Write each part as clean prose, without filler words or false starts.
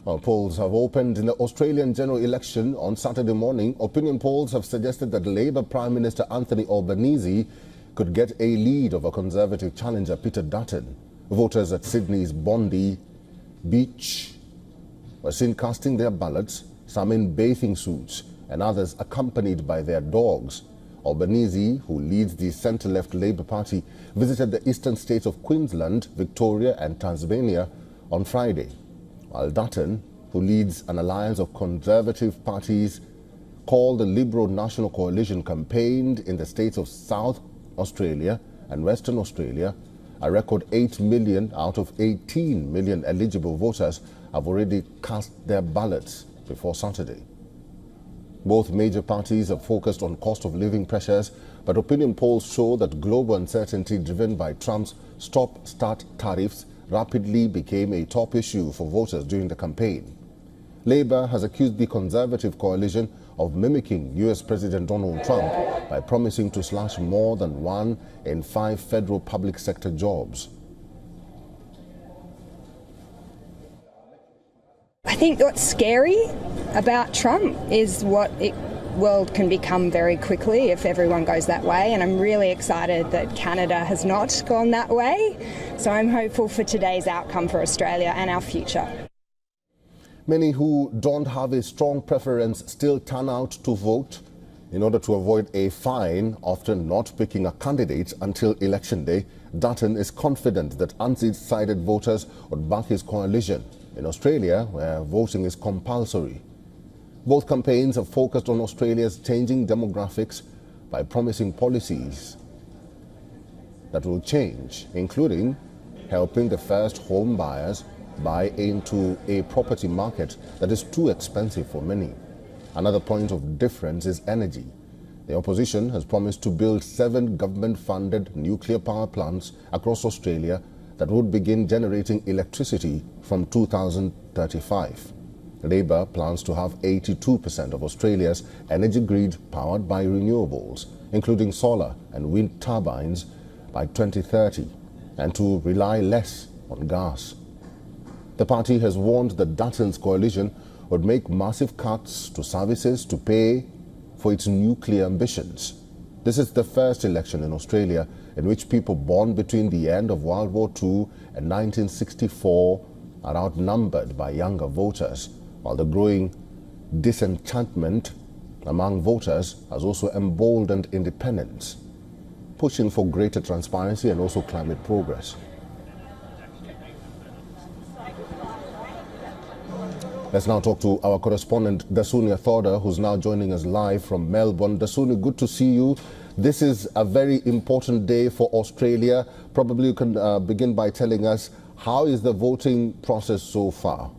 Well, polls have opened in the Australian general election on Saturday morning. Opinion polls have suggested that Labour Prime Minister Anthony Albanese could get a lead over Conservative challenger Peter Dutton. Voters at Sydney's Bondi Beach were seen casting their ballots, some in bathing suits and others accompanied by their dogs. Albanese, who leads the centre-left Labour Party, visited the eastern states of Queensland, Victoria and Tasmania on Friday, while Dutton, who leads an alliance of conservative parties called the Liberal National Coalition, campaigned in the states of South Australia and Western Australia. A record 8 million out of 18 million eligible voters have already cast their ballots before Saturday. Both major parties have focused on cost of living pressures, but opinion polls show that global uncertainty driven by Trump's stop-start tariffs rapidly became a top issue for voters during the campaign. Labour has accused the Conservative coalition of mimicking US President Donald Trump by promising to slash more than 1 in 5 federal public sector jobs. I think what's scary about Trump is what world can become very quickly if everyone goes that way, and I'm really excited that Canada has not gone that way. So I'm hopeful for today's outcome for Australia and our future. Many who don't have a strong preference still turn out to vote in order to avoid a fine, often not picking a candidate until election day. Dutton is confident that undecided voters would back his coalition in Australia, where voting is compulsory. Both campaigns have focused on Australia's changing demographics by promising policies that will change, including helping the first home buyers buy into a property market that is too expensive for many. Another point of difference is energy. The opposition has promised to build 7 government-funded nuclear power plants across Australia that would begin generating electricity from 2035. Labour plans to have 82% of Australia's energy grid powered by renewables, including solar and wind turbines, by 2030, and to rely less on gas. The party has warned that Dutton's coalition would make massive cuts to services to pay for its nuclear ambitions. This is the first election in Australia in which people born between the end of World War II and 1964 are outnumbered by younger voters, while the growing disenchantment among voters has also emboldened independents, pushing for greater transparency and also climate progress. Let's now talk to our correspondent Dasuni Athoda, who's now joining us live from Melbourne. Dasuni, good to see you. This is a very important day for Australia. Probably you can begin by telling us, how is the voting process so far?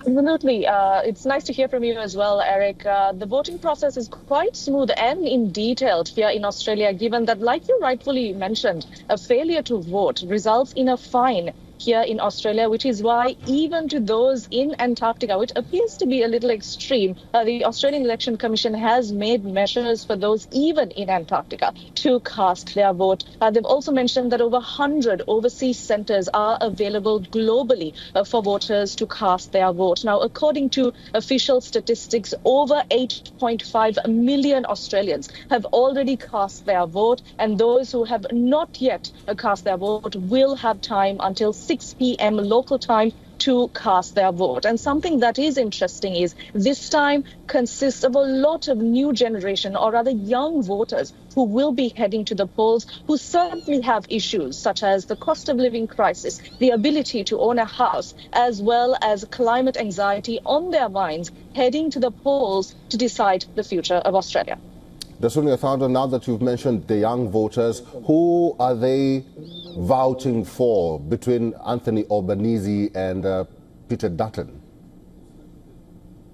Absolutely. It's nice to hear from you as well, Eric. The voting process is quite smooth and in detailed here in Australia, given that, like you rightfully mentioned, a failure to vote results in a fine here in Australia, which is why even to those in Antarctica, which appears to be a little extreme, the Australian Election Commission has made measures for those even in Antarctica to cast their vote. They've also mentioned that over 100 overseas centres are available globally for voters to cast their vote. Now, according to official statistics, over 8.5 million Australians have already cast their vote, and those who have not yet cast their vote will have time until 6 p.m. local time to cast their vote. And something that is interesting is this time consists of a lot of new generation, or rather young voters, who will be heading to the polls, who certainly have issues such as the cost of living crisis, the ability to own a house, as well as climate anxiety on their minds, heading to the polls to decide the future of Australia. Dasuni Athoda, now that you've mentioned the young voters, who are they vouching for between Anthony Albanese and Peter Dutton?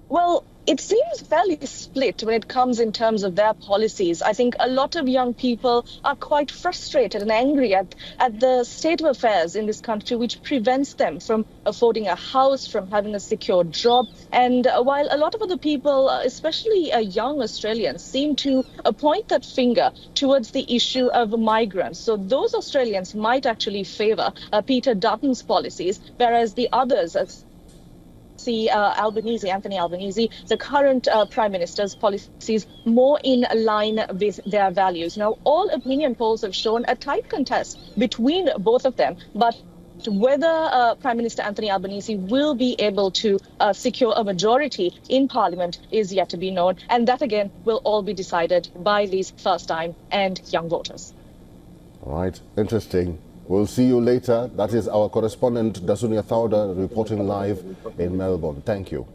Well, it seems fairly split when it comes in terms of their policies. I think a lot of young people are quite frustrated and angry at the state of affairs in this country, which prevents them from affording a house, from having a secure job. And while a lot of other people, especially young Australians, seem to point that finger towards the issue of migrants. So those Australians might actually favour Peter Dutton's policies, whereas the others see Anthony Albanese, the current Prime Minister's policies, more in line with their values. Now, all opinion polls have shown a tight contest between both of them, but whether Prime Minister Anthony Albanese will be able to secure a majority in Parliament is yet to be known. And that, again, will all be decided by these first-time and young voters. All right, interesting. We'll see you later. That is our correspondent, Dasunia Thauda, reporting live in Melbourne. Thank you.